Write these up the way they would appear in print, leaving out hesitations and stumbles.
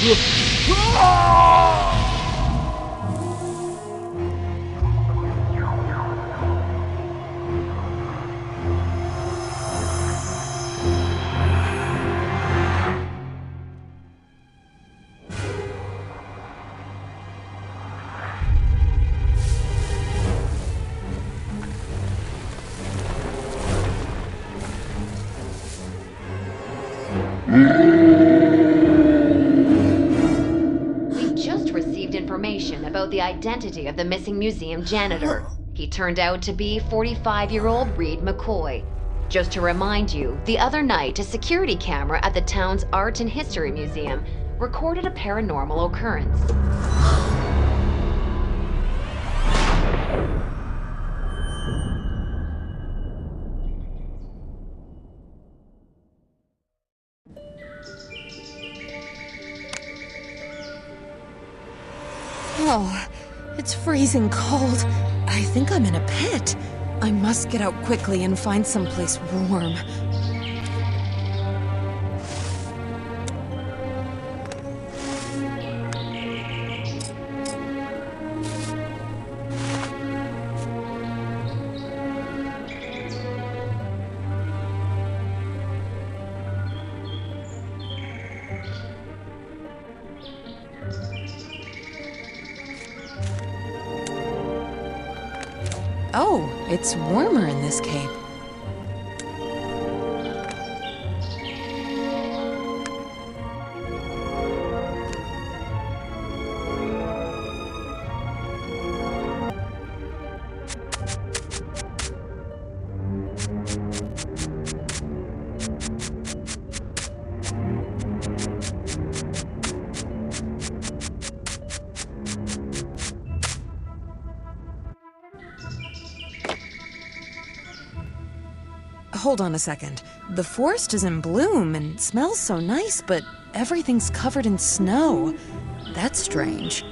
We've just received information about the identity of the missing museum janitor. He turned out to be 45-year-old Reed McCoy. Just to remind you, the other night a security camera at the town's Art and History Museum recorded a paranormal occurrence. Oh, it's freezing cold. I think I'm in a pit. I must get out quickly and find someplace warm. Oh, it's warmer in this cape. Hold on a second. The forest is in bloom and smells so nice, but everything's covered in snow. That's strange.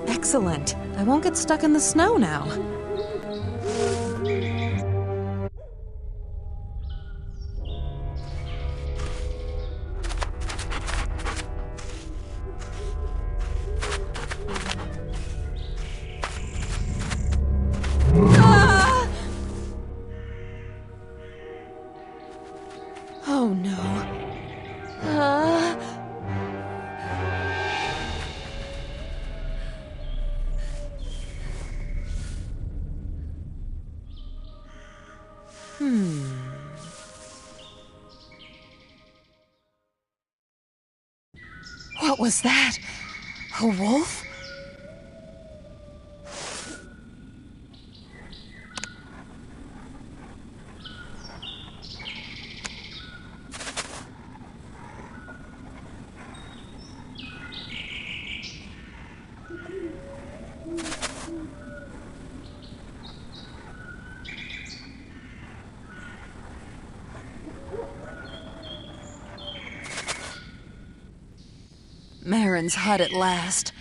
Excellent. I won't get stuck in the snow now. Oh no. What was that? A wolf? Marin's hut at last.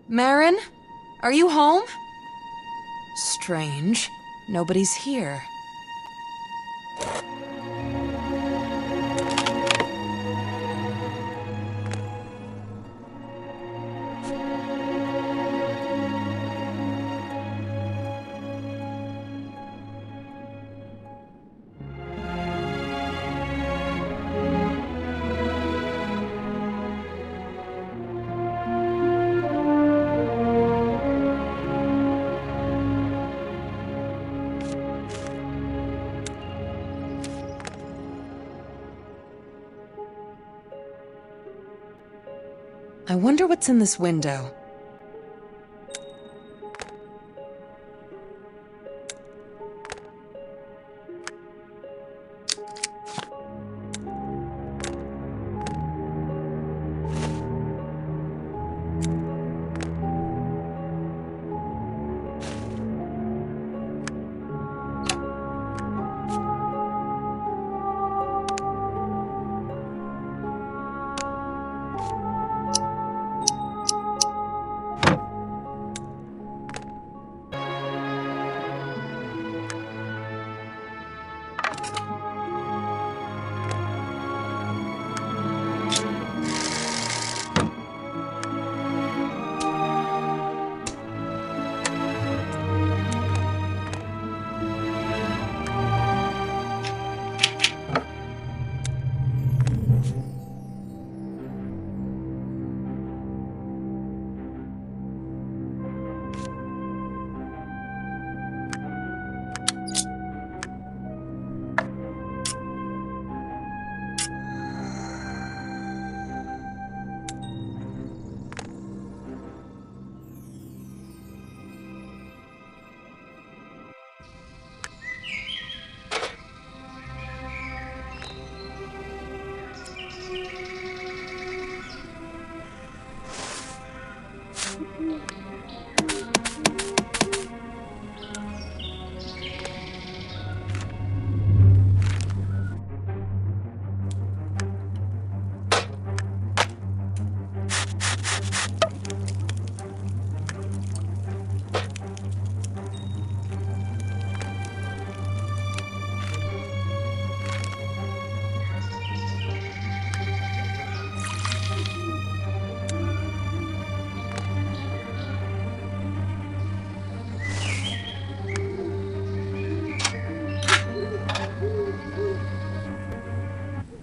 Marin? Are you home? Strange. Nobody's here. I wonder what's in this window.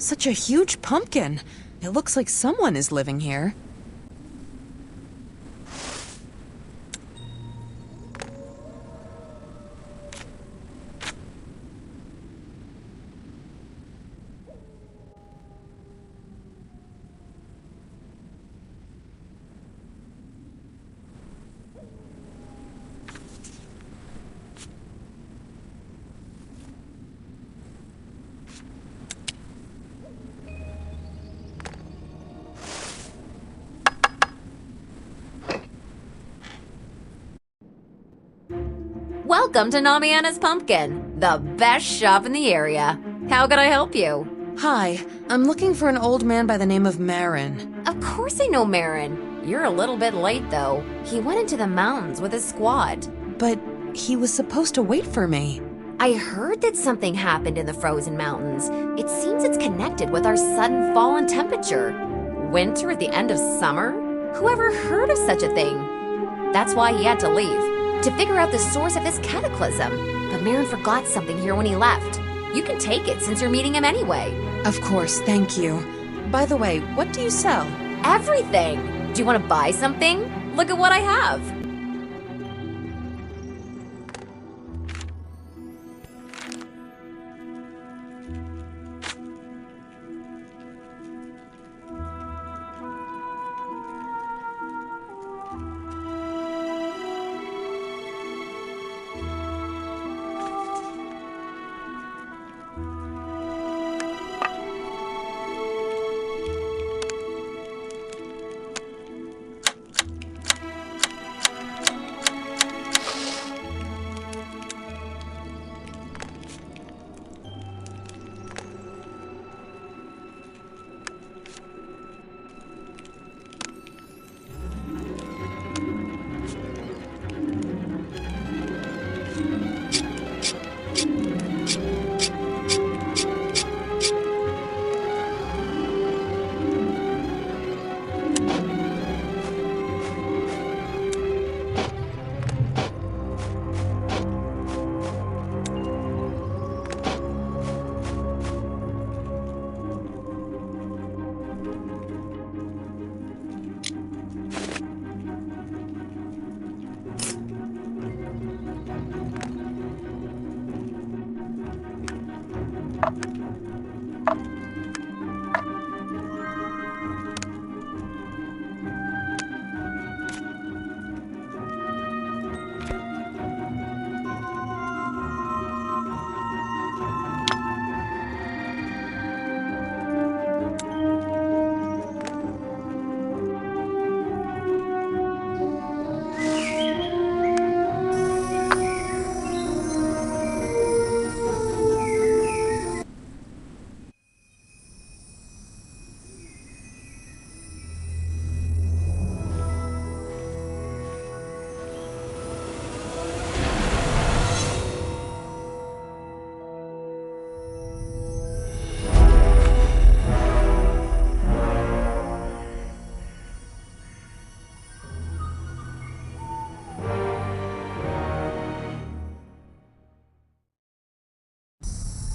Such a huge pumpkin. It looks like someone is living here. Welcome to Namiana's Pumpkin, the best shop in the area. How can I help you? Hi, I'm looking for an old man by the name of Marin. Of course I know Marin. You're a little bit late, though. He went into the mountains with his squad. But he was supposed to wait for me. I heard that something happened in the frozen mountains. It seems it's connected with our sudden fall in temperature. Winter at the end of summer? Whoever heard of such a thing? That's why he had to leave, to figure out the source of this cataclysm. But Marin forgot something here when he left. You can take it since you're meeting him anyway. Of course, thank you. By the way, what do you sell? Everything! Do you want to buy something? Look at what I have.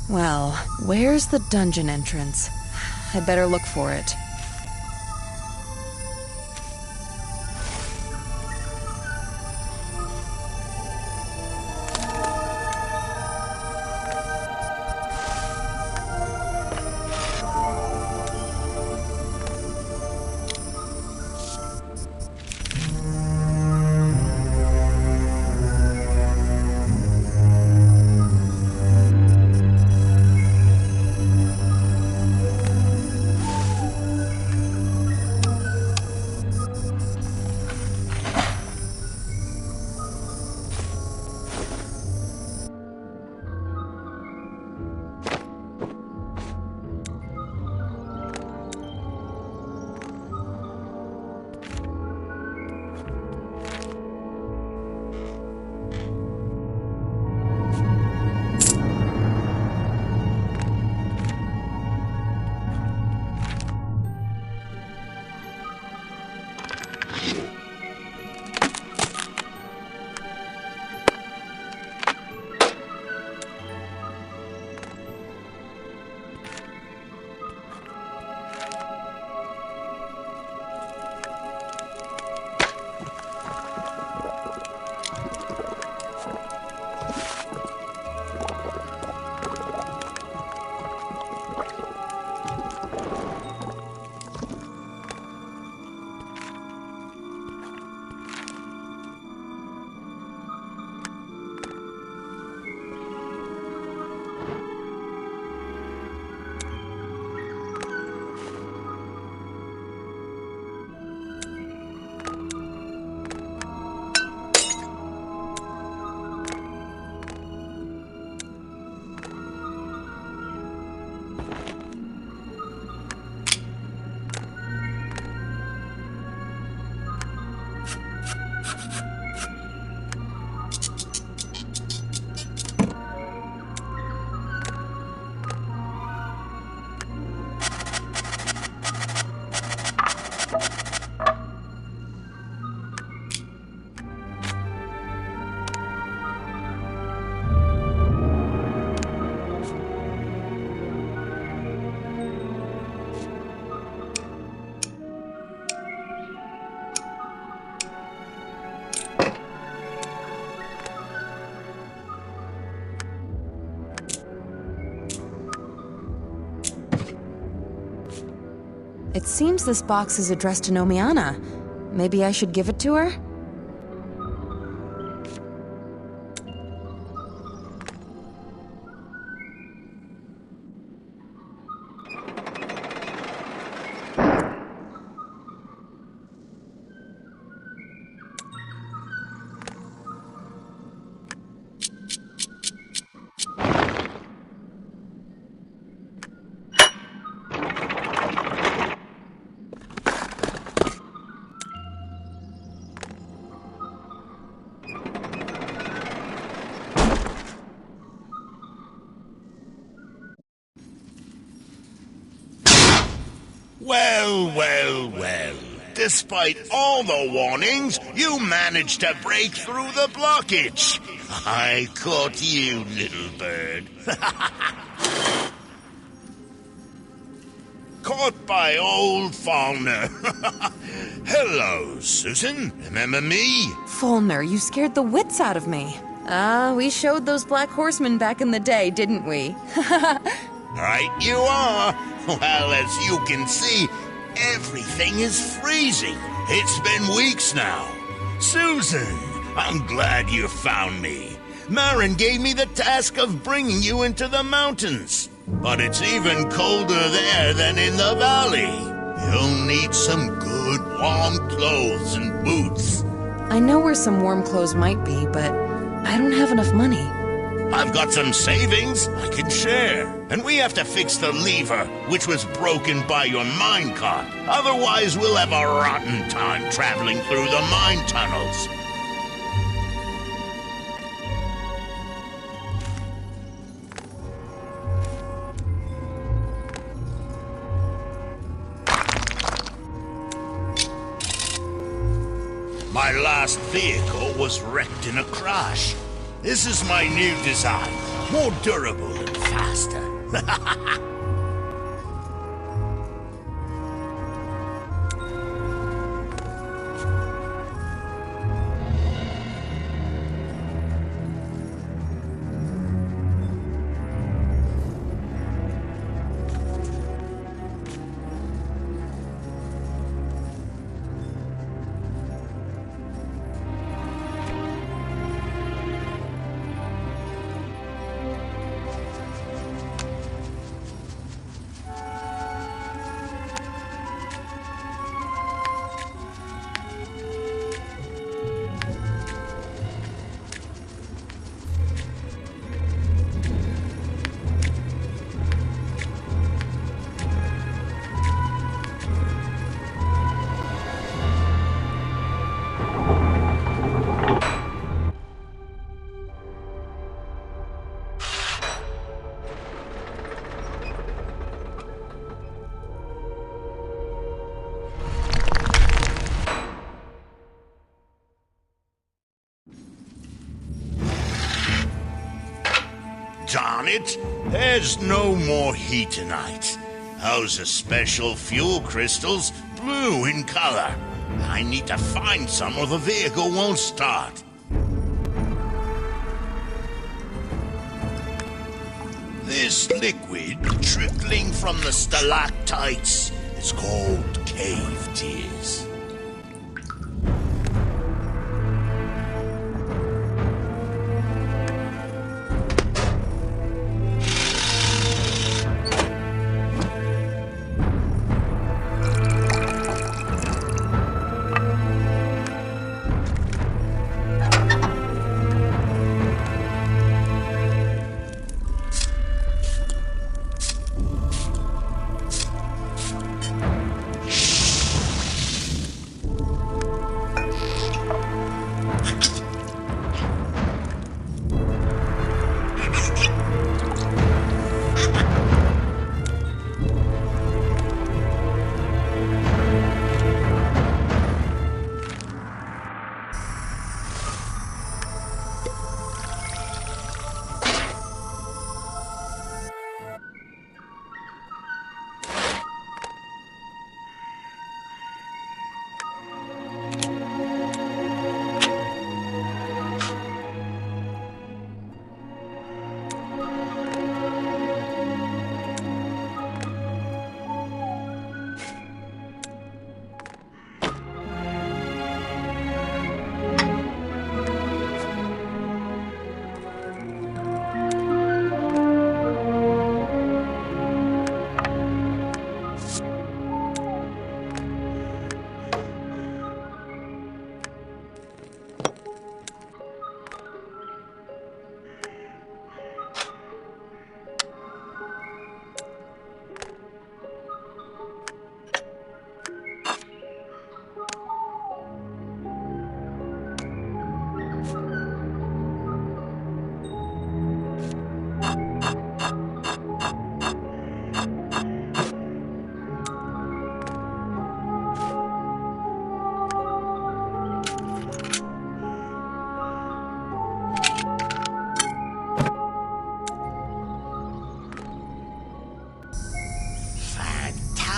Well, where's the dungeon entrance? I'd better look for it. It seems this box is addressed to Nomiana. Maybe I should give it to her? Well. Despite all the warnings, you managed to break through the blockage. I caught you, little bird. Caught by old Faulkner. Hello, Susan. Remember me? Fulner, you scared the wits out of me. We showed those black horsemen back in the day, didn't we? Right you are. Well, as you can see, everything is freezing. It's been weeks now. Susan, I'm glad you found me. Marin gave me the task of bringing you into the mountains. But it's even colder there than in the valley. You'll need some good warm clothes and boots. I know where some warm clothes might be, but I don't have enough money. I've got some savings I can share. And we have to fix the lever, which was broken by your minecart. Otherwise, we'll have a rotten time traveling through the mine tunnels. My last vehicle was wrecked in a crash. This is my new design, more durable and faster. Darn it, there's no more heat tonight. Those are special fuel crystals, blue in color. I need to find some or the vehicle won't start. This liquid trickling from the stalactites is called cave tears.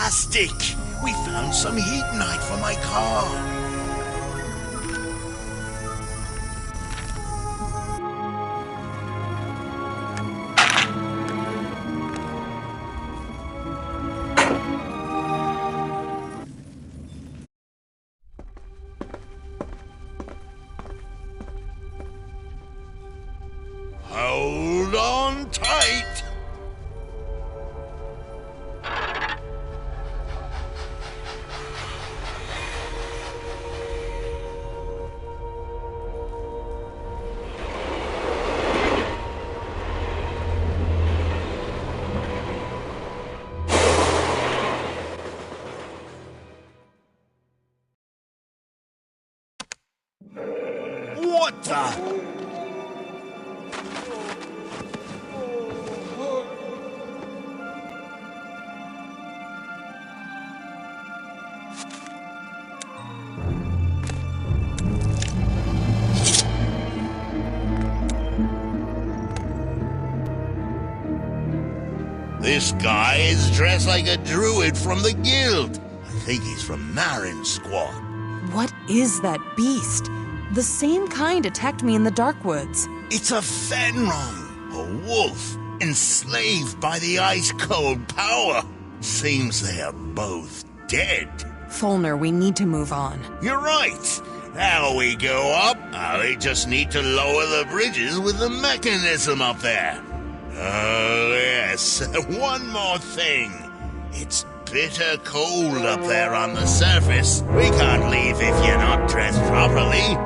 fantastic! We found some heatonite for my car. Hold on tight! What the? This guy is dressed like a druid from the guild. I think he's from Marin's squad. What is that beast? The same kind attacked me in the dark woods. It's a Fenron, a wolf, enslaved by the ice-cold power. Seems they are both dead. Fulner, we need to move on. You're right. How we go up? We just need to lower the bridges with the mechanism up there. Oh, yes. One more thing. It's bitter cold up there on the surface. We can't leave if you're not dressed properly.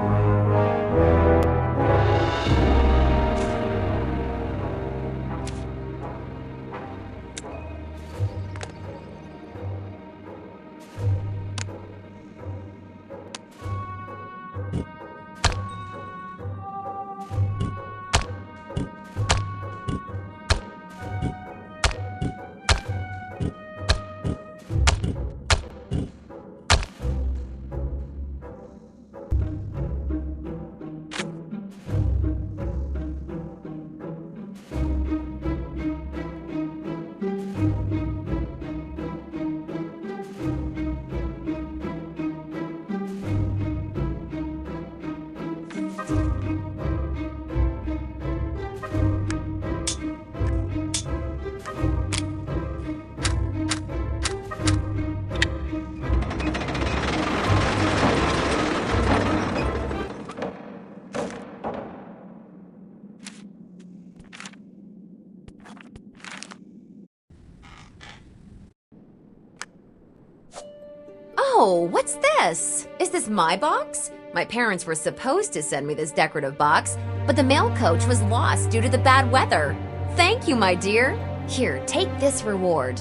Oh, what's this? Is this my box? My parents were supposed to send me this decorative box, but the mail coach was lost due to the bad weather. Thank you, my dear. Here, take this reward.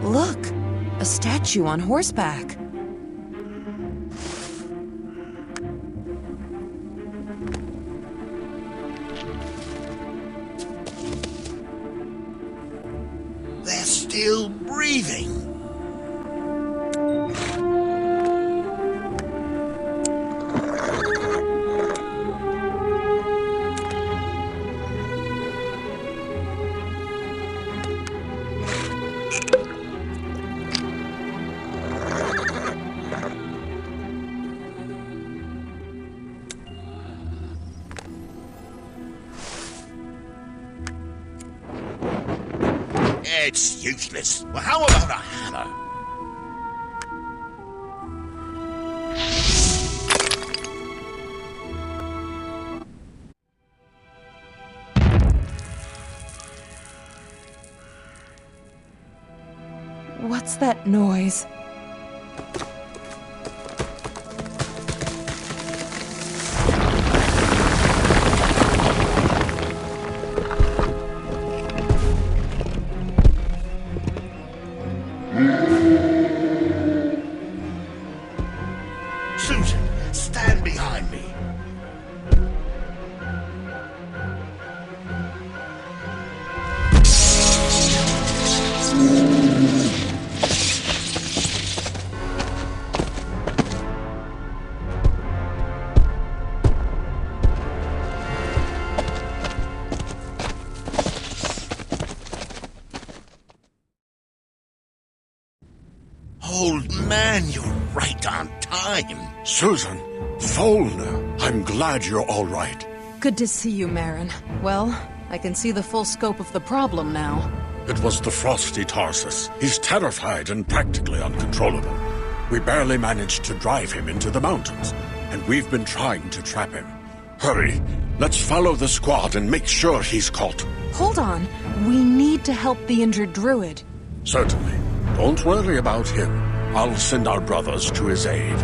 Look, a statue on horseback. They're still breathing. It's useless. Well, how about a hammer? What's that noise? Susan, stand behind me. Old man, you're right on time. Susan, Volna, I'm glad you're all right. Good to see you, Marin. Well, I can see the full scope of the problem now. It was the frosty Tarsus. He's terrified and practically uncontrollable. We barely managed to drive him into the mountains, and we've been trying to trap him. Hurry, let's follow the squad and make sure he's caught. Hold on. We need to help the injured druid. Certainly. Don't worry about him. I'll send our brothers to his aid.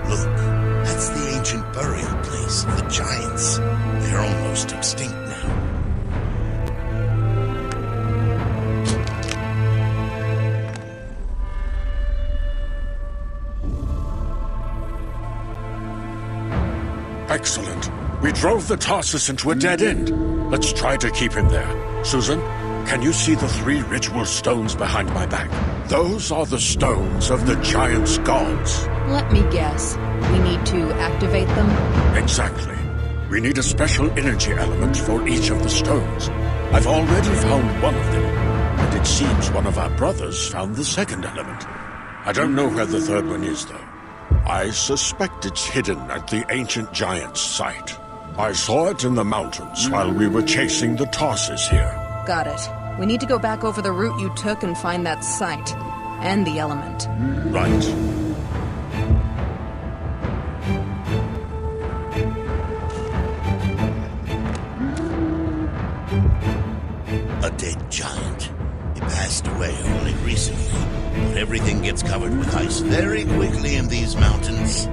Look, that's the ancient burial place of the giants. They're almost extinct now. Excellent. We drove the Tarsus into a dead end. Let's try to keep him there. Susan, can you see the 3 ritual stones behind my back? Those are the stones of the giants' gods. Let me guess. We need to activate them? Exactly. We need a special energy element for each of the stones. I've already found one of them, and it seems one of our brothers found the second element. I don't know where the third one is, though. I suspect it's hidden at the ancient giant's site. I saw it in the mountains while we were chasing the Tarsus here. Got it. We need to go back over the route you took and find that site. And the element. Right. A dead giant. He passed away only recently, but everything gets covered with ice very quickly in these mountains.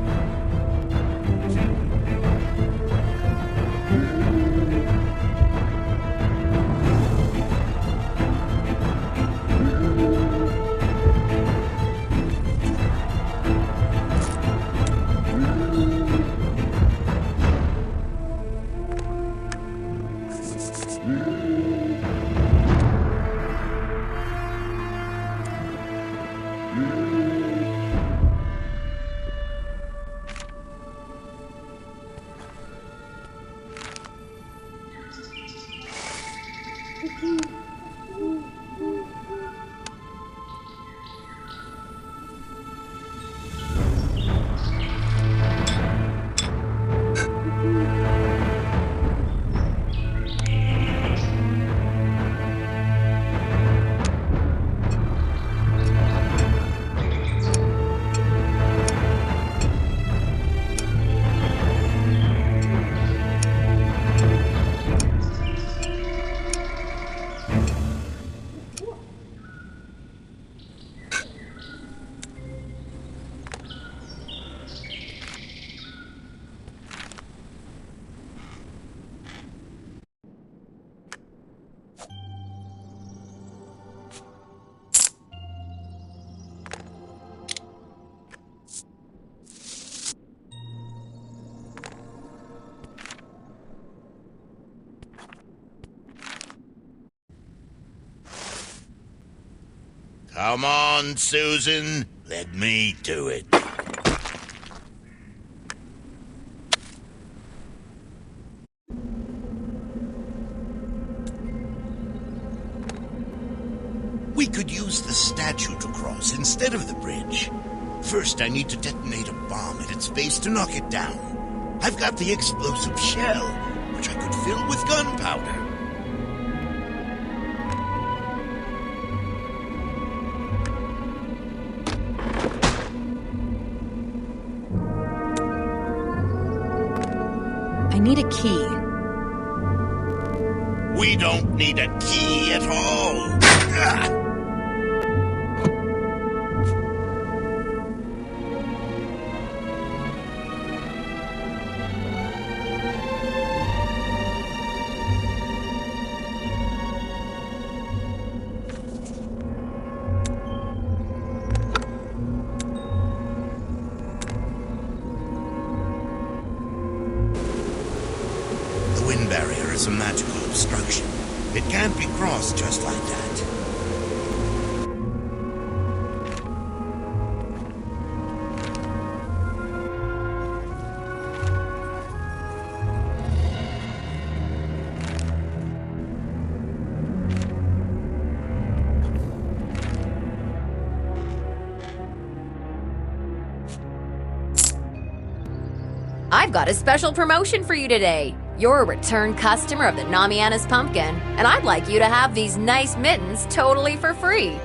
Come on, Susan. Let me do it. We could use the statue to cross instead of the bridge. First, I need to detonate a bomb at its base to knock it down. I've got the explosive shell, which I could fill with gunpowder. I need a key. We don't need a key at all. Ah! The wind barrier is a magical obstruction. It can't be crossed just like that. I've got a special promotion for you today. You're a return customer of the Namiana's Pumpkin, and I'd like you to have these nice mittens totally for free.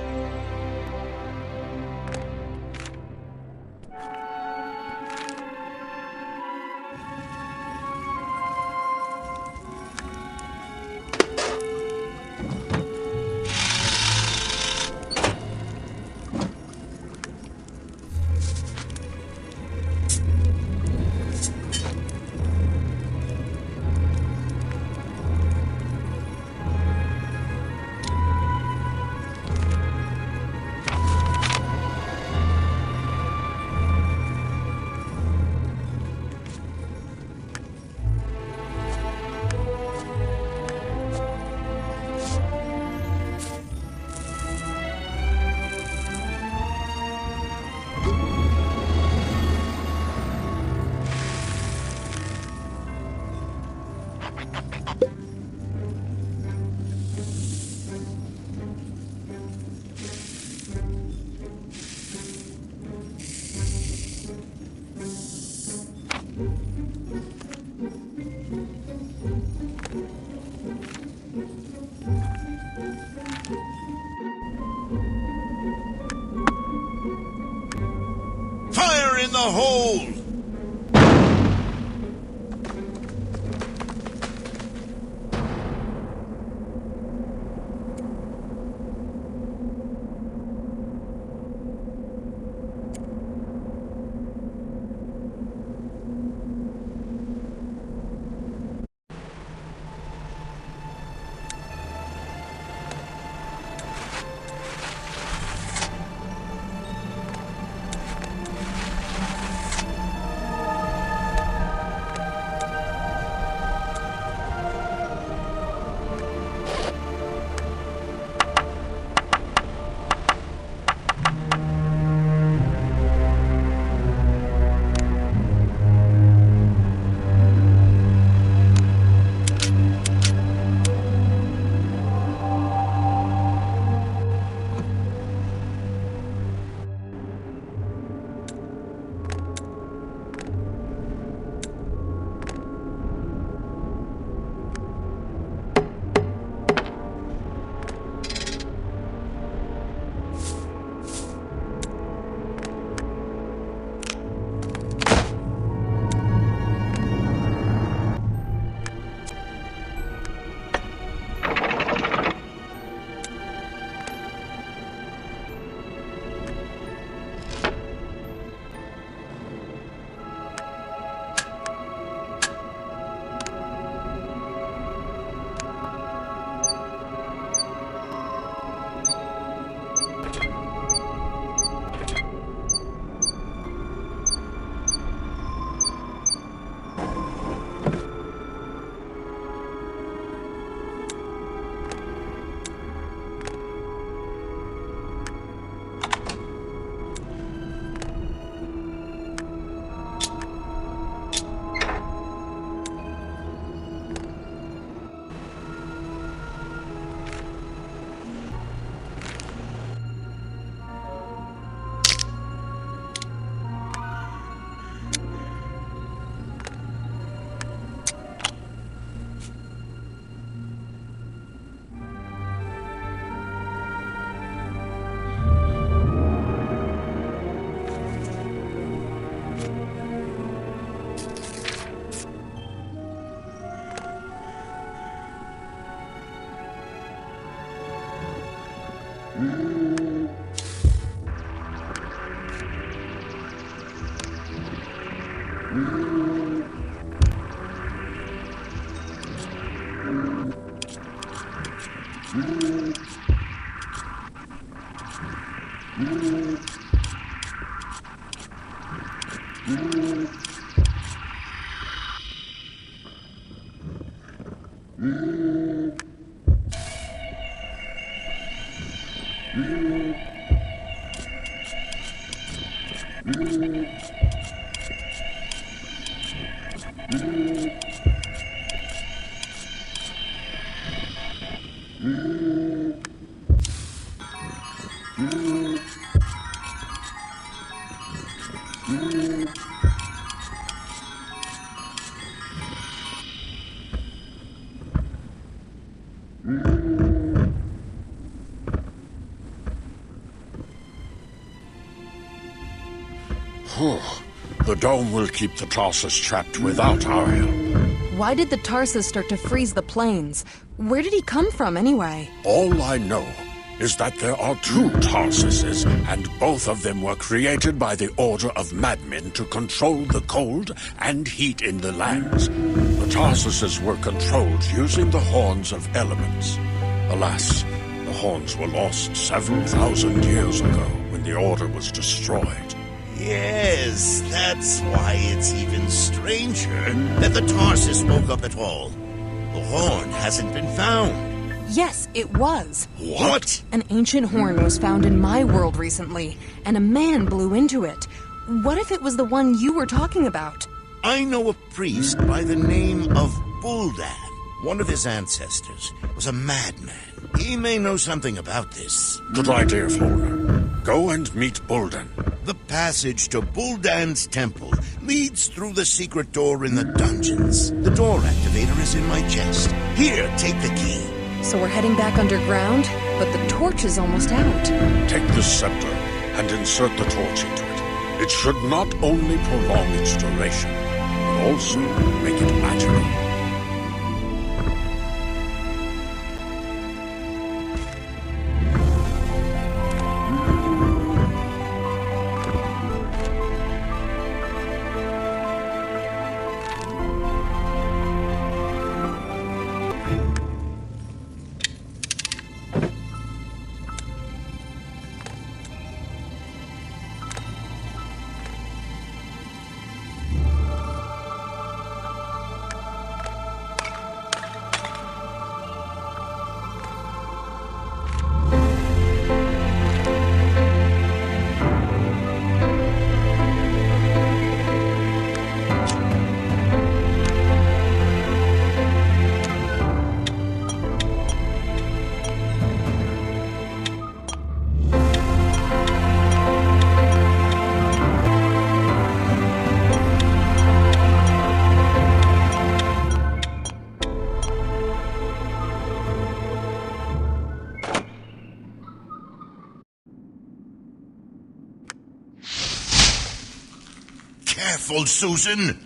Fire in the hole! The dome will keep the Tarsus trapped without our help. Why did the Tarsus start to freeze the plains? Where did he come from, anyway? All I know is that there are two Tarsuses, and both of them were created by the Order of Madmen to control the cold and heat in the lands. The Tarsuses were controlled using the horns of elements. Alas, the horns were lost several thousand years ago when the Order was destroyed. Yes, that's why it's even stranger that the Tarsus woke up at all. The horn hasn't been found. Yes, it was. What? An ancient horn was found in my world recently, and a man blew into it. What if it was the one you were talking about? I know a priest by the name of Buldan. One of his ancestors was a madman. He may know something about this. Good idea, Flora. Go and meet Buldan. The passage to Buldan's temple leads through the secret door in the dungeons. The door activator is in my chest. Here, take the key. So we're heading back underground, but the torch is almost out. Take this scepter and insert the torch into it. It should not only prolong its duration, but also make it magical. Careful, Susan!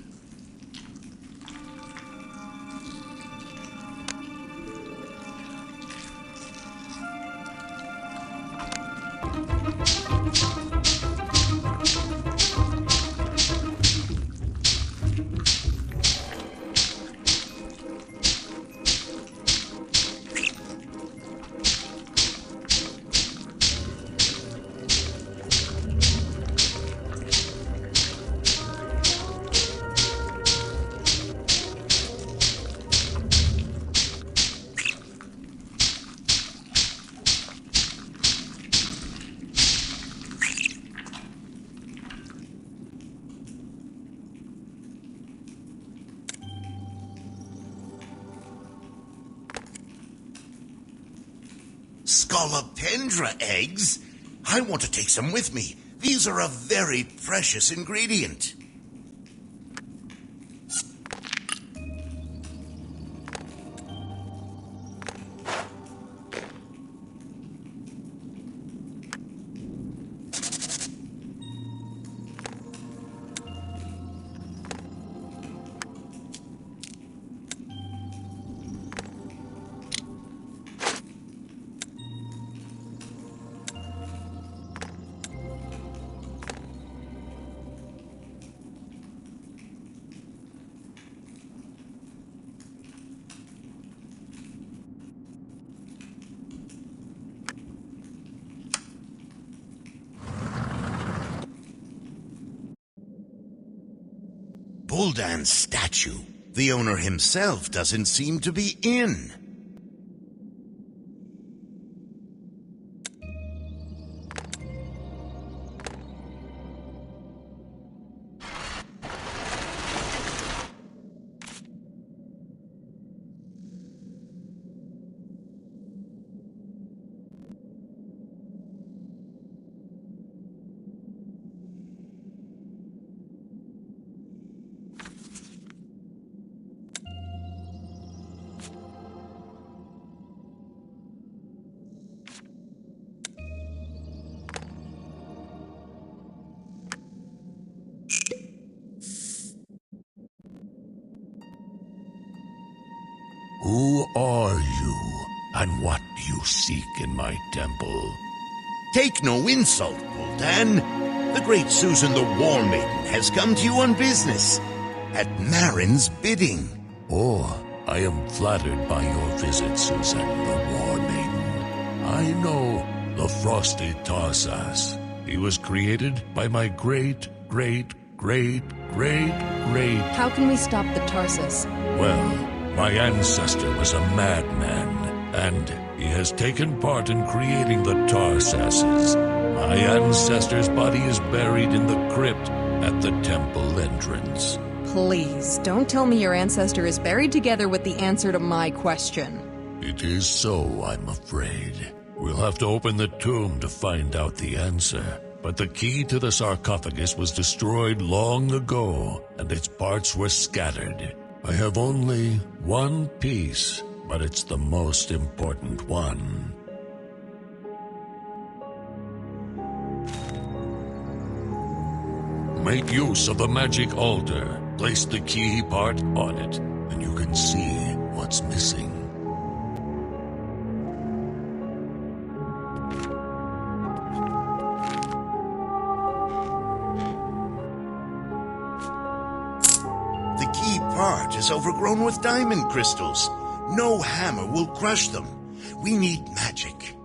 Scolopendra eggs? I want to take some with me. These are a very precious ingredient. Buldan's statue. The owner himself doesn't seem to be in. Who are you, and what do you seek in my temple? Take no insult, Gul'dan. The great Susan the War Maiden has come to you on business, at Marin's bidding. Oh, I am flattered by your visit, Susan the War Maiden. I know the frosty Tarsas. He was created by my great. How can we stop the Tarsus? Well, my ancestor was a madman, and he has taken part in creating the Tarsasses. My ancestor's body is buried in the crypt at the temple entrance. Please, don't tell me your ancestor is buried together with the answer to my question. It is so, I'm afraid. We'll have to open the tomb to find out the answer. But the key to the sarcophagus was destroyed long ago, and its parts were scattered. I have only one piece, but it's the most important one. Make use of the magic altar. Place the key part on it, and you can see what's missing. The key part is overgrown with diamond crystals. No hammer will crush them. We need magic.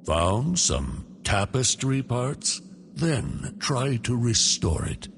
Found some tapestry parts? Then try to restore it.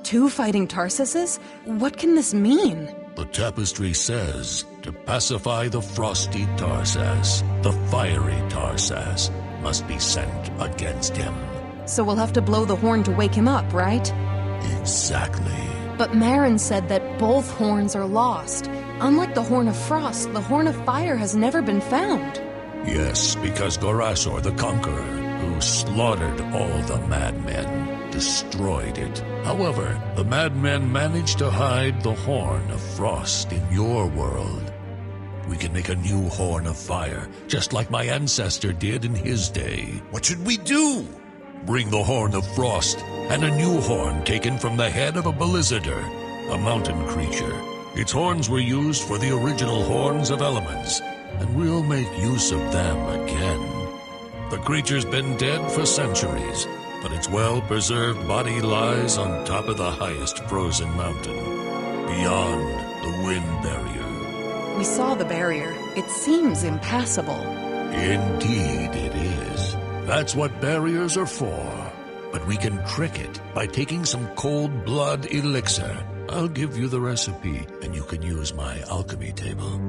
Two fighting Tarsuses? What can this mean? The tapestry says to pacify the frosty Tarsas, the fiery Tarsas must be sent against him. So we'll have to blow the horn to wake him up, right? Exactly. But Marin said that both horns are lost. Unlike the Horn of Frost, the Horn of Fire has never been found. Yes, because Gorasor the Conqueror, who slaughtered all the madmen, destroyed it. However, the madmen managed to hide the Horn of Frost in your world. we can make a new horn of fire, just like my ancestor did in his day. What should we do? Bring the Horn of Frost, and a new horn taken from the head of a blizzarder, a mountain creature. Its horns were used for the original horns of elements, and we'll make use of them again. The creature's been dead for centuries, but its well-preserved body lies on top of the highest frozen mountain, beyond the wind barrier. We saw the barrier. It seems impassable. Indeed it is. That's what barriers are for. But we can trick it by taking some cold blood elixir. I'll give you the recipe, and you can use my alchemy table.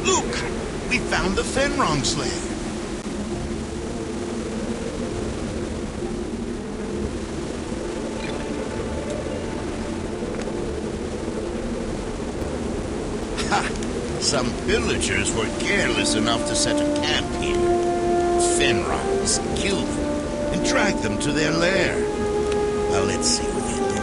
Look! We found the Fenrong Slayer. Ha! Some pillagers were careless enough to set a camp here. Fenrongs killed them and dragged them to their lair. Well, let's see what they looted.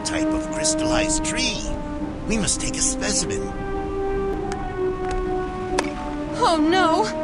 Type of crystallized tree. We must take a specimen. Oh no!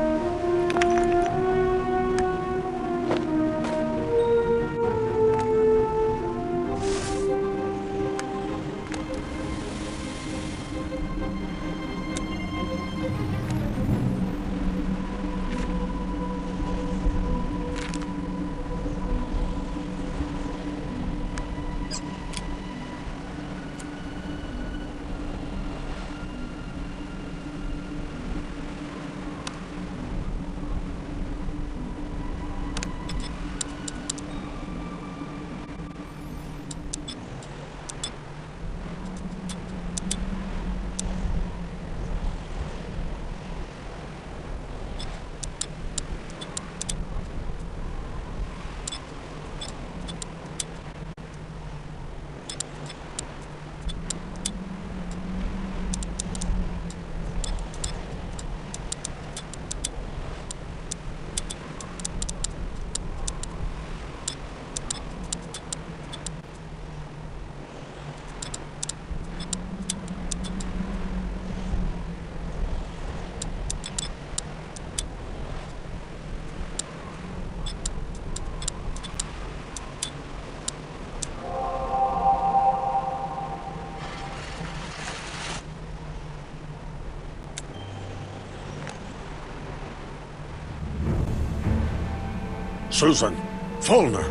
Susan, Fulner,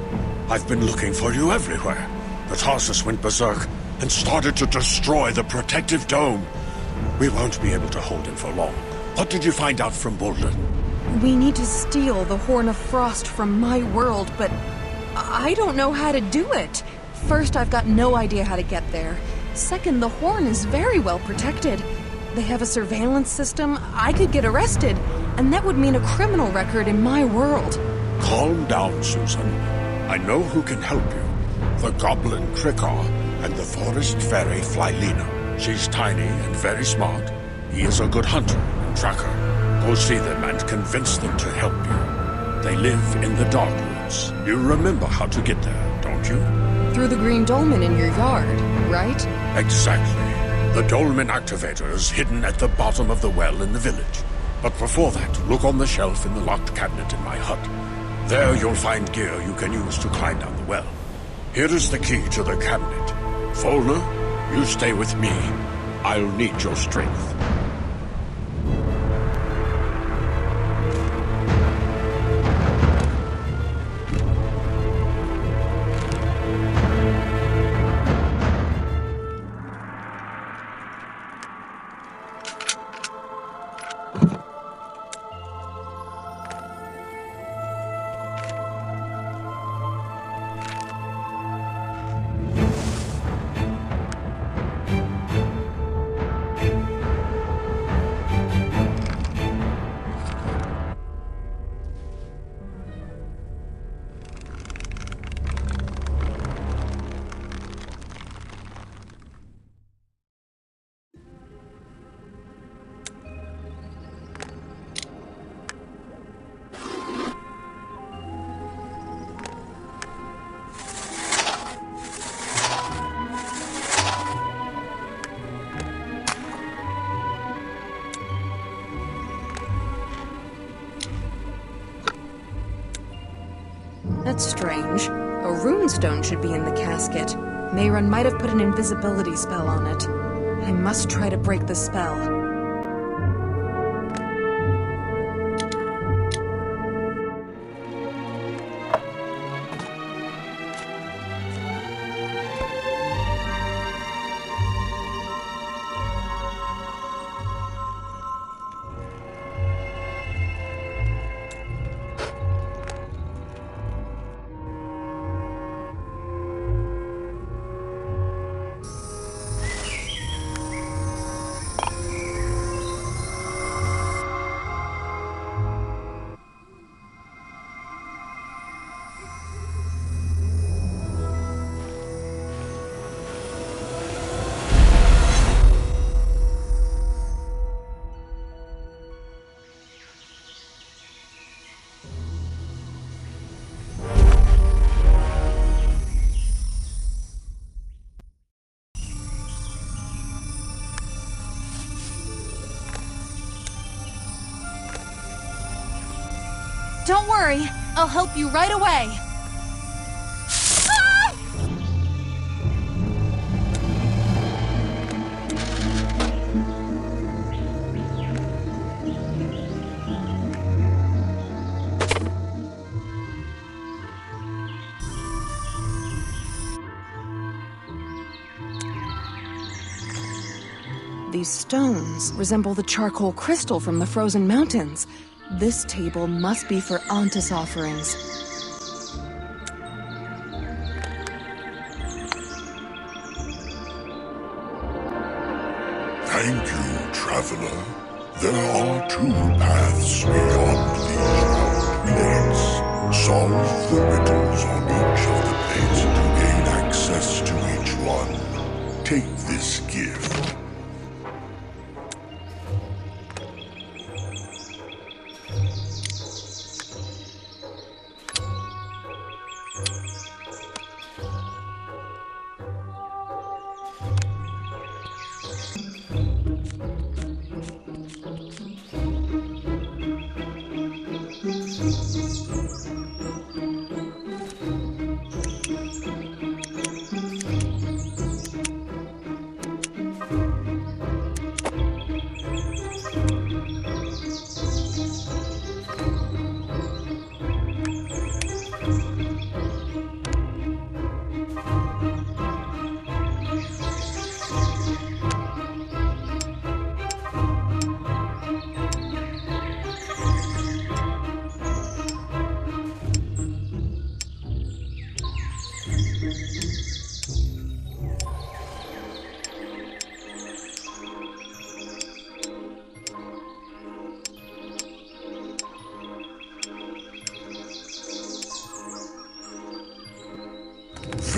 I've been looking for you everywhere. The Tarsus went berserk and started to destroy the protective dome. We won't be able to hold him for long. What did you find out from Bolden? We need to steal the Horn of Frost from my world, but I don't know how to do it. First, I've got no idea how to get there. Second, the Horn is very well protected. They have a surveillance system. I could get arrested, and that would mean a criminal record in my world. Calm down, Susan. I know who can help you. The Goblin Krikar and the Forest Fairy Flylina. She's tiny and very smart. He is a good hunter and tracker. Go see them and convince them to help you. They live in the Darkwoods. You remember how to get there, don't you? Through the green dolmen in your yard, right? Exactly. The dolmen activator is hidden at the bottom of the well in the village. But before that, look on the shelf in the locked cabinet in my hut. There you'll find gear you can use to climb down the well. Here is the key to the cabinet. Fulner, you stay with me. I'll need your strength. That's strange. A runestone should be in the casket. Mayron might have put an invisibility spell on it. I must try to break the spell. Don't worry, I'll help you right away. These stones resemble the charcoal crystal from the frozen mountains. This table must be for Antis offerings. Thank you, traveler. There are two paths beyond these round plates. Solve the riddles on each of the plates to gain access to each one. Take this gift.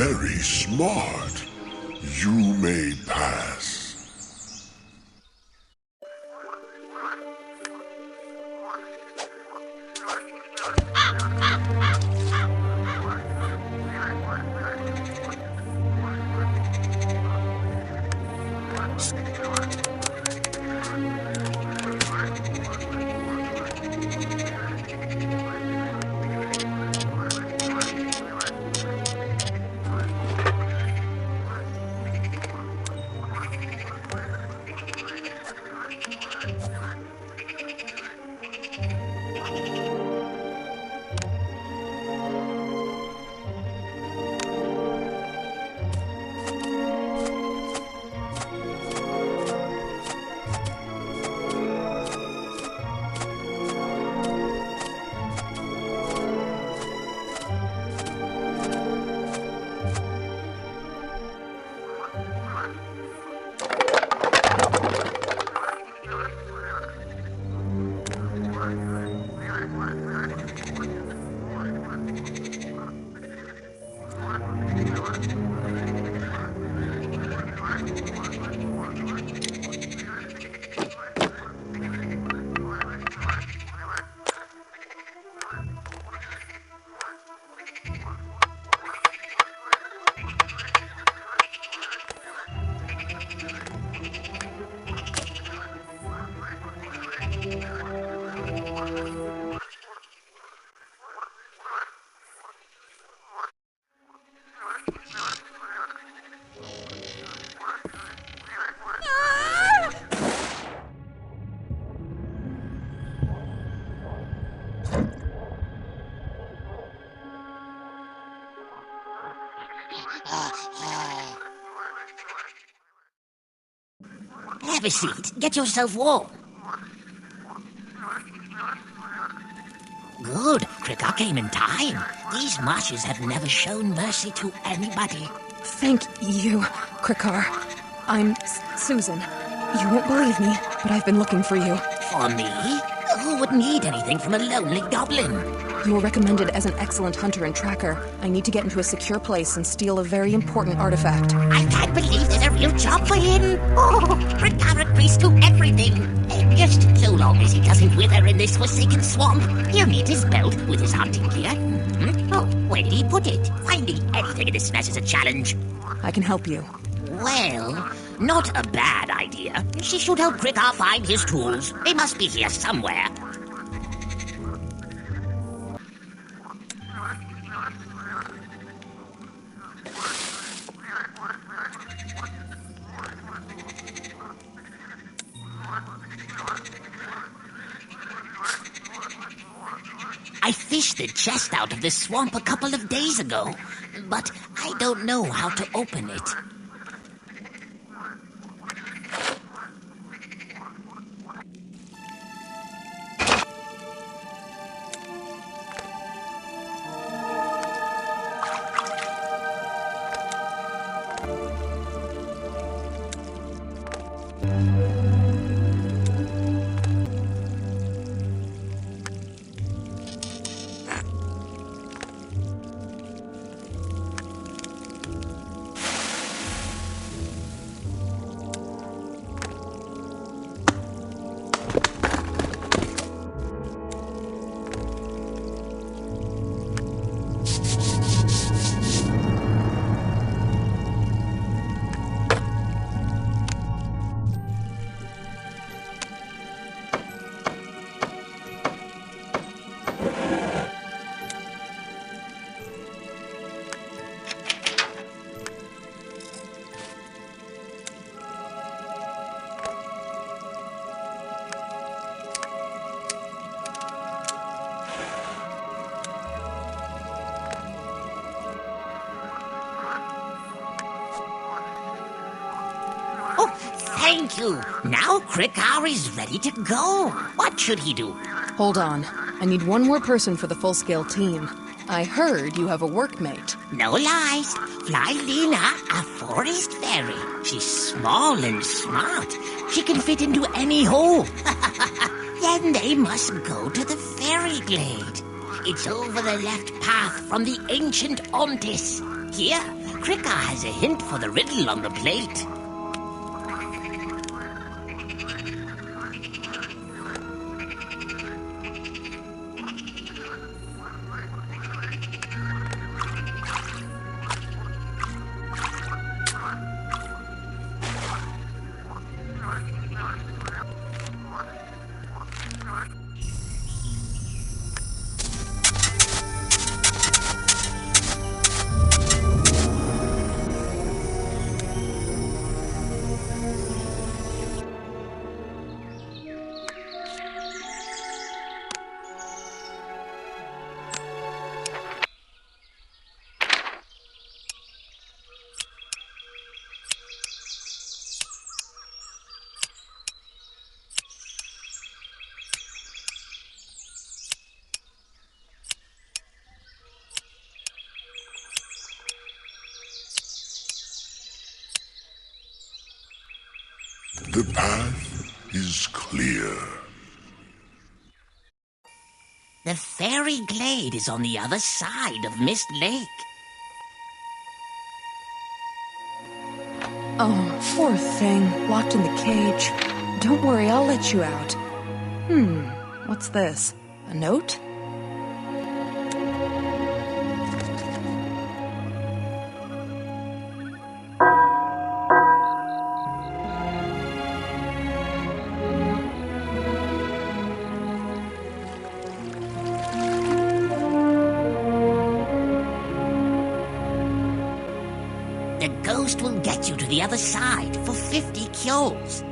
very smart. You may pass. Have a seat. Get yourself warm. Good. Cricker came in time. These marshes have never shown mercy to anybody. Thank you, Krikar. I'm Susan. You won't believe me, but I've been looking for you. For me? Who would need anything from a lonely goblin? You were recommended as an excellent hunter and tracker. I need to get into a secure place and steal a very important artifact. I can't believe there's a real job for him. Oh, Cricker agrees to everything. Just so long as he doesn't wither in this forsaken swamp. He'll need his belt with his hunting gear. Oh, where did he put it? Finding anything in this mess is a challenge. I can help you. Well, not a bad idea. She should help Cricker find his tools. They must be here somewhere. I fished the chest out of the swamp a couple of days ago, but I don't know how to open it. Thank you. Now Cricker is ready to go. What should he do? Hold on. I need one more person for the full-scale team. I heard you have a workmate. No lies. Fly Lena, a forest fairy. She's small and smart. She can fit into any hole. Then they must go to the fairy glade. It's over the left path from the ancient Ontis. Here, Cricker has a hint for the riddle on the plate. The path is clear. The fairy glade is on the other side of Mist Lake. Oh, poor thing, locked in the cage. Don't worry, I'll let you out. What's this? A note? The ghost will get you to the other side for 50 kyols.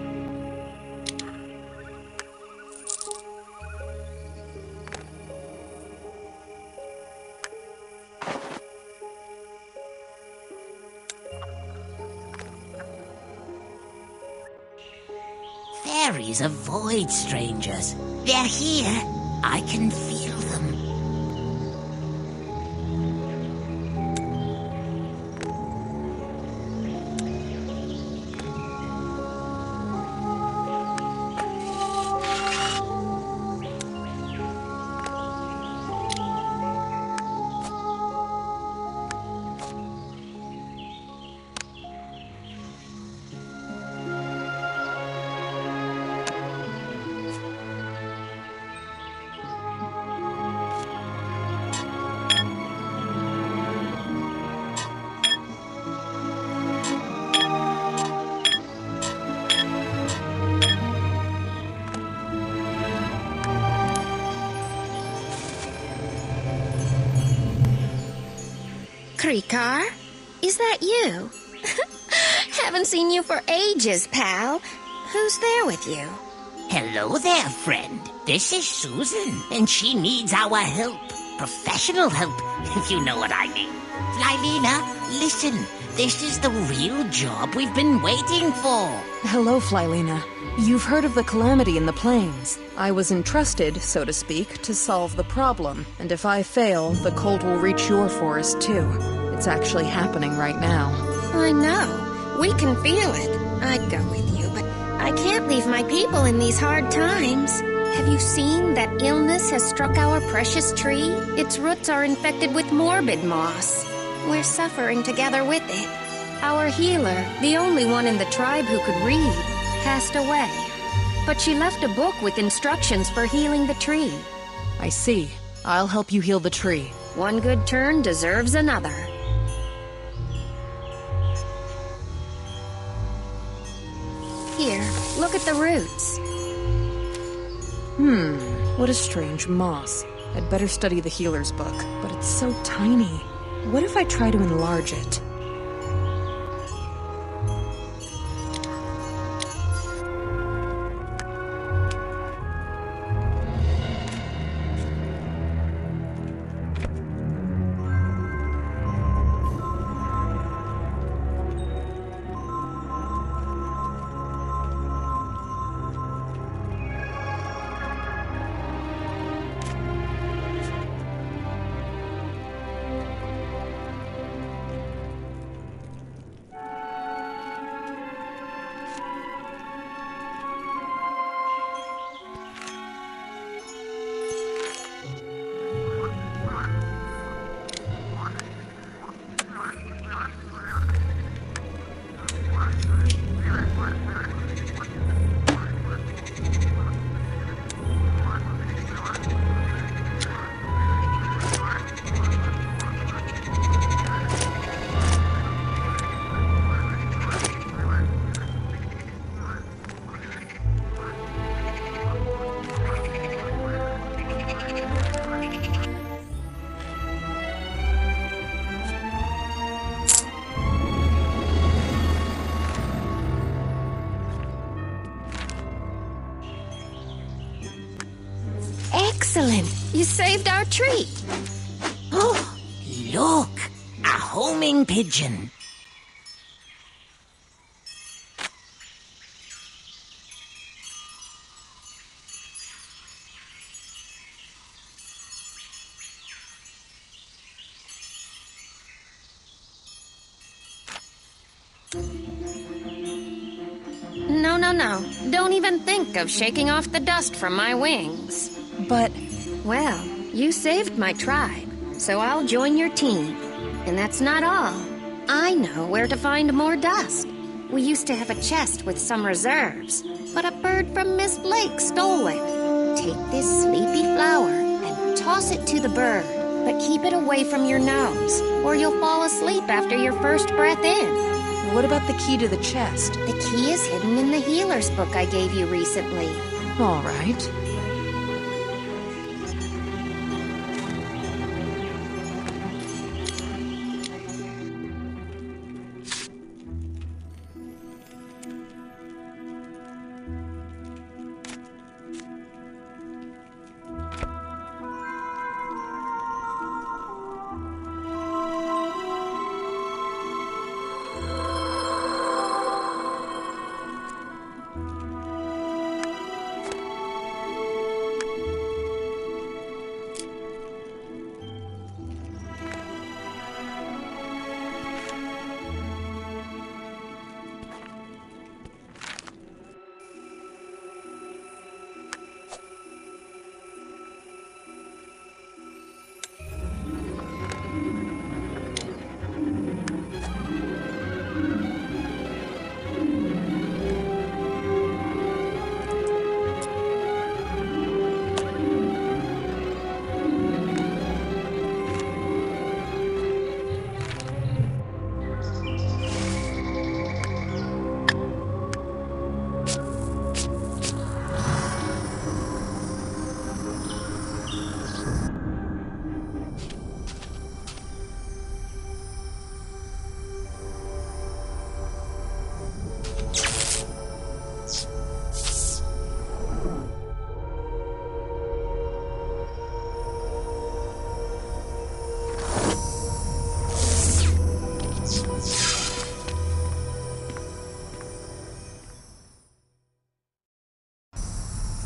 Fairies avoid strangers. They're here. I can feel them. Krikar? Is that you? Haven't seen you for ages, pal. Who's there with you? Hello there, friend. This is Susan, and she needs our help. Professional help, if you know what I mean. Flylina, listen. This is the real job we've been waiting for. Hello, Flylina. You've heard of the calamity in the plains. I was entrusted, so to speak, to solve the problem. And if I fail, the cold will reach your forest too. It's actually happening right now. I know. We can feel it. I'd go with you, but I can't leave my people in these hard times. Have you seen that illness has struck our precious tree? Its roots are infected with morbid moss. We're suffering together with it. Our healer, the only one in the tribe who could read, passed away. But she left a book with instructions for healing the tree. I see. I'll help you heal the tree. One good turn deserves another. Here, look at the roots. What a strange moss. I'd better study the healer's book, but it's so tiny. What if I try to enlarge it? Excellent! You saved our treat! Oh, look! A homing pigeon. No. Don't even think of shaking off the dust from my wings. But Well, you saved my tribe, so I'll join your team. And that's not all. I know where to find more dust. We used to have a chest with some reserves, but a bird from Miss Blake stole it. Take this sleepy flower and toss it to the bird, but keep it away from your nose, or you'll fall asleep after your first breath in. what about the key to the chest? The key is hidden in the healer's book I gave you recently. All right.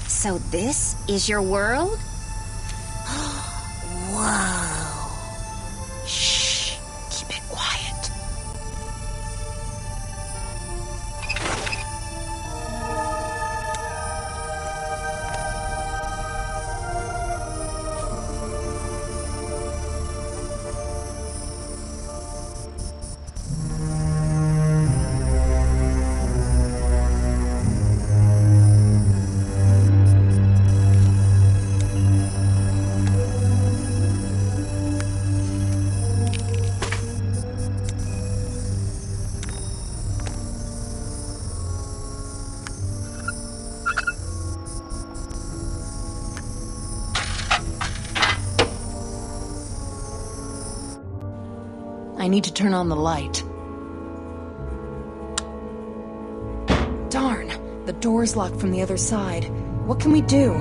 So this is your world? Whoa. Shh. Keep it quiet. I need to turn on the light. Darn! The door's locked from the other side. What can we do?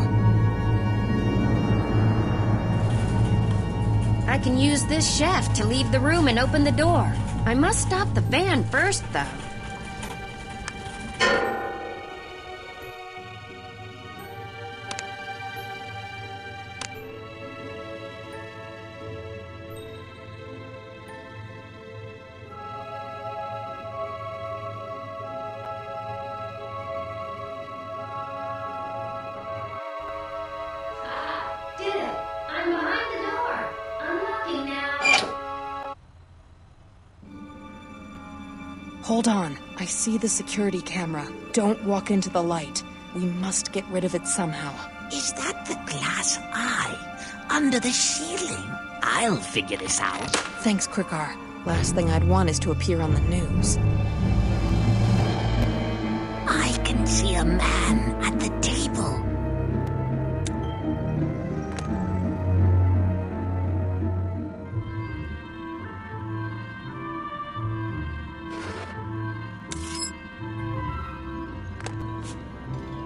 I can use this shaft to leave the room and open the door. I must stop the van first, though. Did it! I'm behind the door! Unlocking now! Hold on. I see the security camera. Don't walk into the light. We must get rid of it somehow. Is that the glass eye under the ceiling? I'll figure this out. Thanks, Krikar. Last thing I'd want is to appear on the news. I can see a man at the table.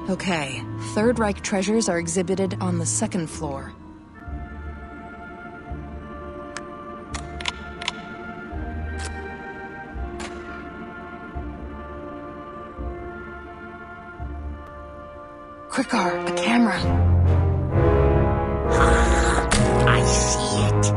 Okay, Third Reich treasures are exhibited on the second floor. Quickar, a camera. I see it.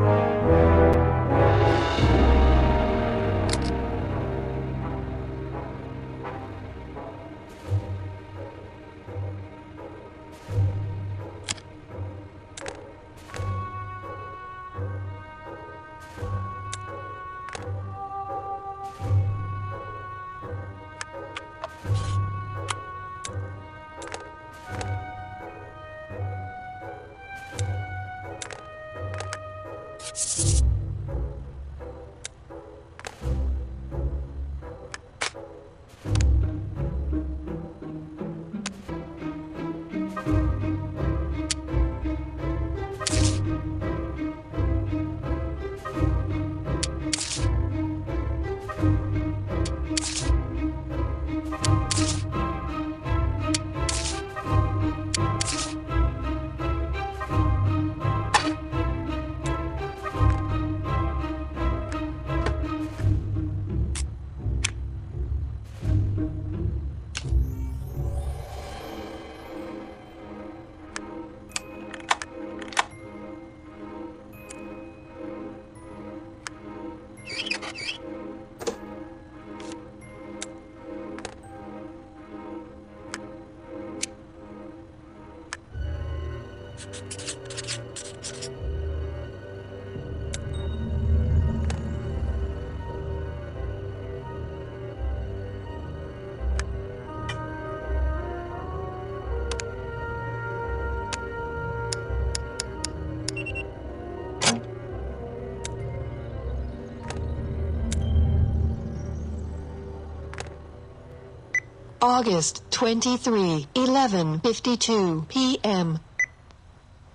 August 23, 11:52 p.m.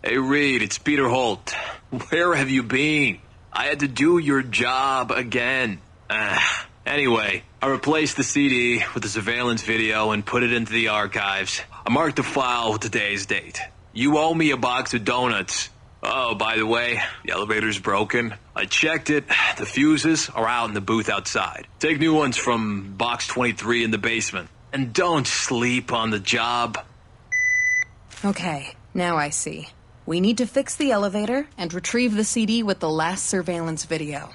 Hey Reed, it's Peter Holt. Where have you been? I had to do your job again. Anyway, I replaced the CD with the surveillance video and put it into the archives. I marked the file with today's date. You owe me a box of donuts. Oh, by the way, the elevator's broken. I checked it. The fuses are out in the booth outside. Take new ones from box 23 in the basement. And don't sleep on the job. Okay, now I see. We need to fix the elevator and retrieve the CD with the last surveillance video.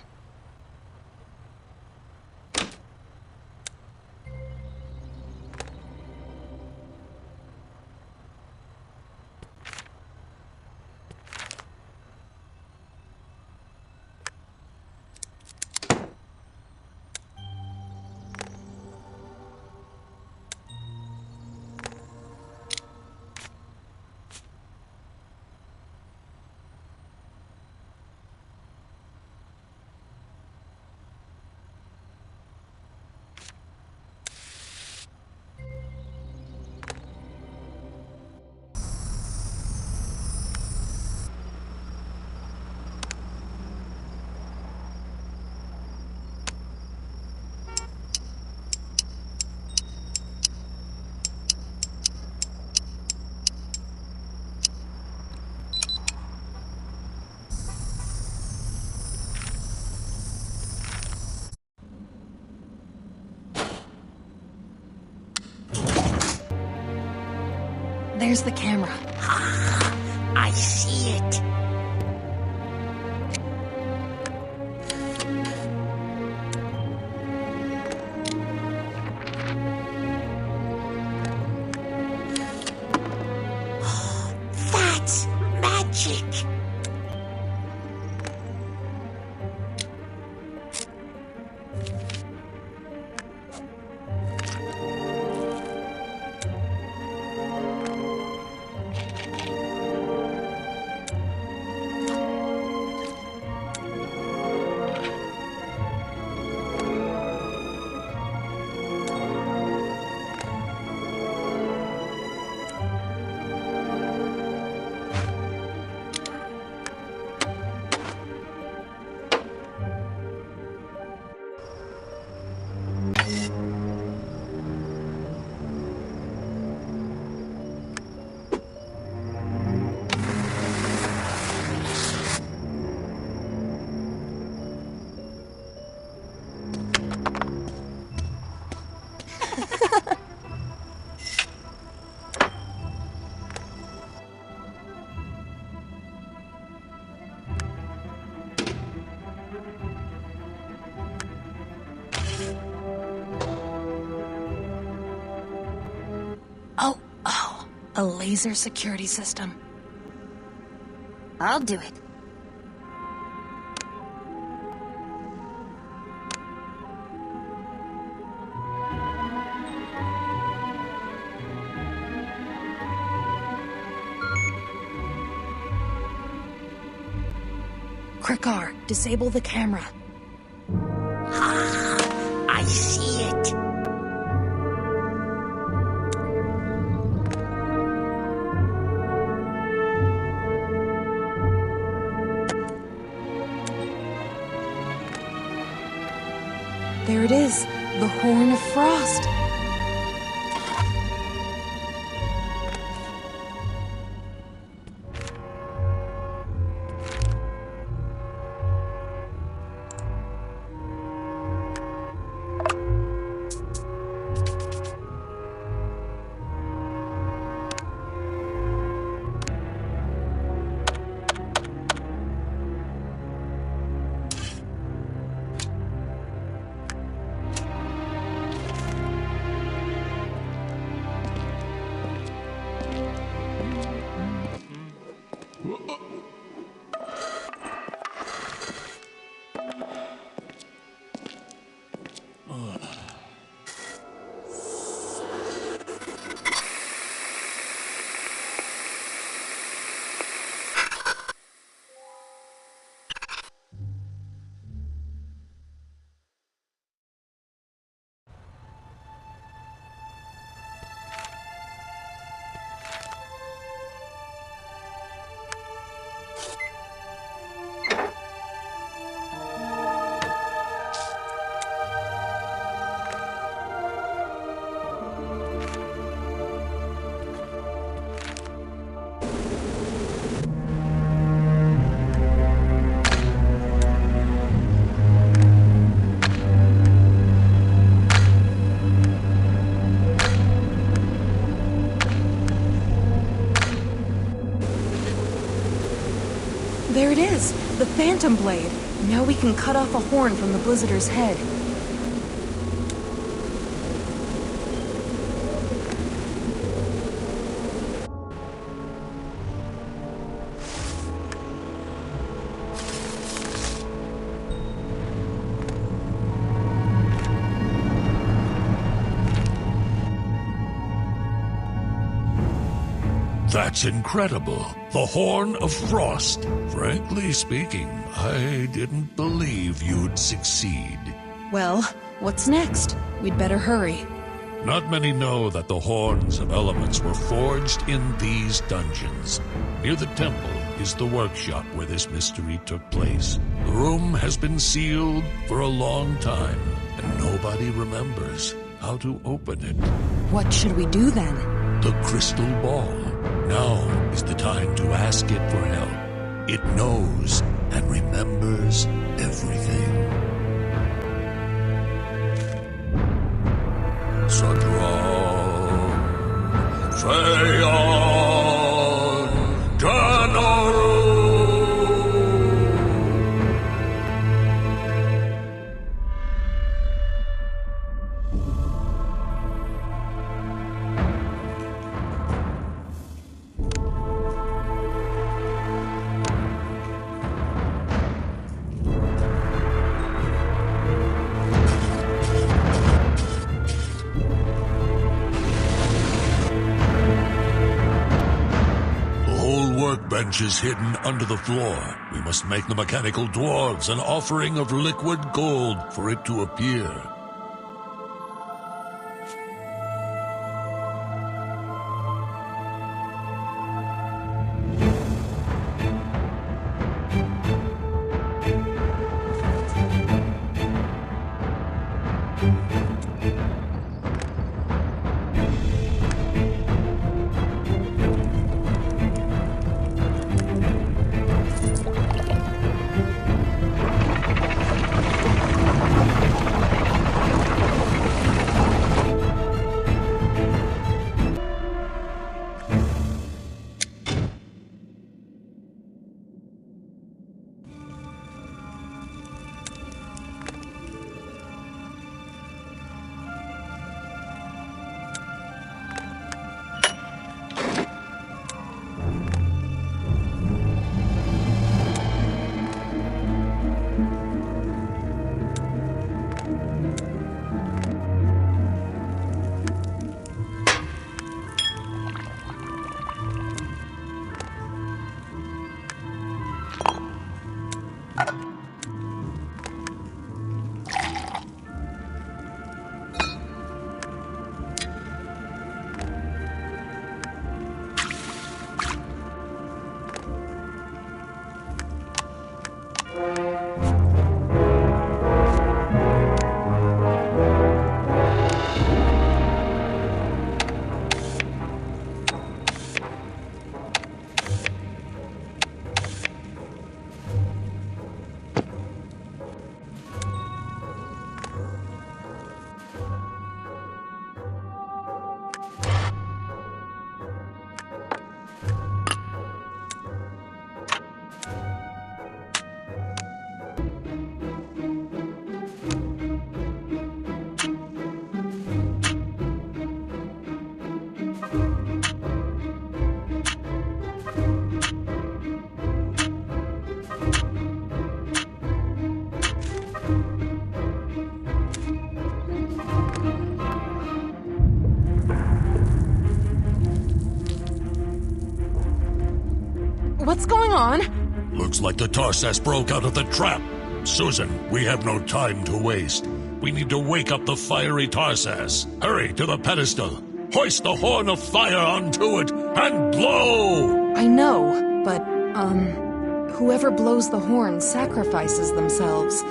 There's the camera. I see it. That's magic. Oh, a laser security system. I'll do it. Krakar, disable the camera. Ah, I see it. There it is, the Horn of Frost. There it is, the Phantom Blade. Now we can cut off a horn from the Blizzarder's head. That's incredible. The Horn of Frost. Frankly speaking, I didn't believe you'd succeed. Well, what's next? We'd better hurry. Not many know that the Horns of Elements were forged in these dungeons. Near the temple is the workshop where this mystery took place. The room has been sealed for a long time, and nobody remembers how to open it. What should we do then? The crystal ball. Now is the time to ask it for help. It knows and remembers everything. Sadron, Phaon, Danaru. Bench is hidden under the floor. We must make the mechanical dwarves an offering of liquid gold for it to appear. What's going on? Looks like the Tarsus broke out of the trap. Susan, we have no time to waste. We need to wake up the fiery Tarsus. Hurry to the pedestal. Hoist the horn of fire onto it and blow! I know, but, whoever blows the horn sacrifices themselves.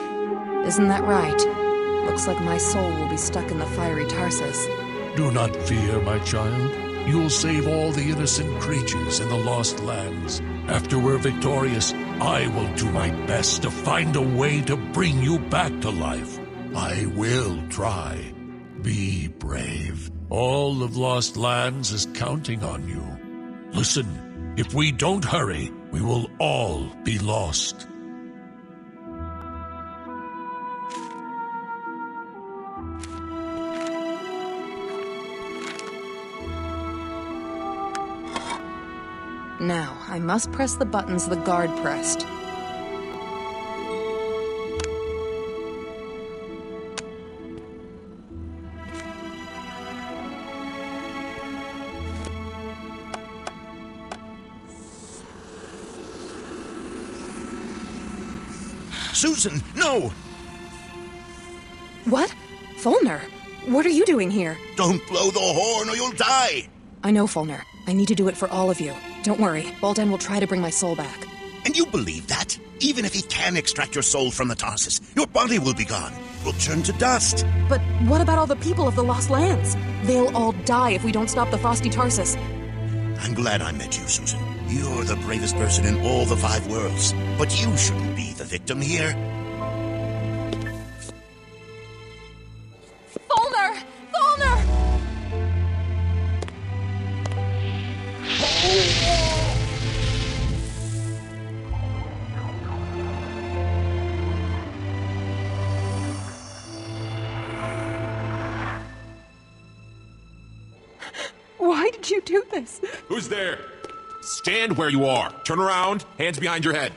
Isn't that right? Looks like my soul will be stuck in the fiery Tarsus. Do not fear, my child. You'll save all the innocent creatures in the Lost Lands. After we're victorious, I will do my best to find a way to bring you back to life. I will try. Be brave. All of Lost Lands is counting on you. Listen, if we don't hurry, we will all be lost. Now, I must press the buttons the guard pressed. Susan, no! What? Fulner, what are you doing here? Don't blow the horn or you'll die! I know, Fulner. I need to do it for all of you. Don't worry, Baldan will try to bring my soul back. And you believe that? Even if he can extract your soul from the Tarsus, your body will be gone. Will turn to dust. But what about all the people of the Lost Lands? They'll all die if we don't stop the frosty Tarsus. I'm glad I met you, Susan. You're the bravest person in all the 5 worlds. But you shouldn't be the victim here. Fulner! Fulner! Why did you do this? Who's there? Stand where you are. Turn around, hands behind your head.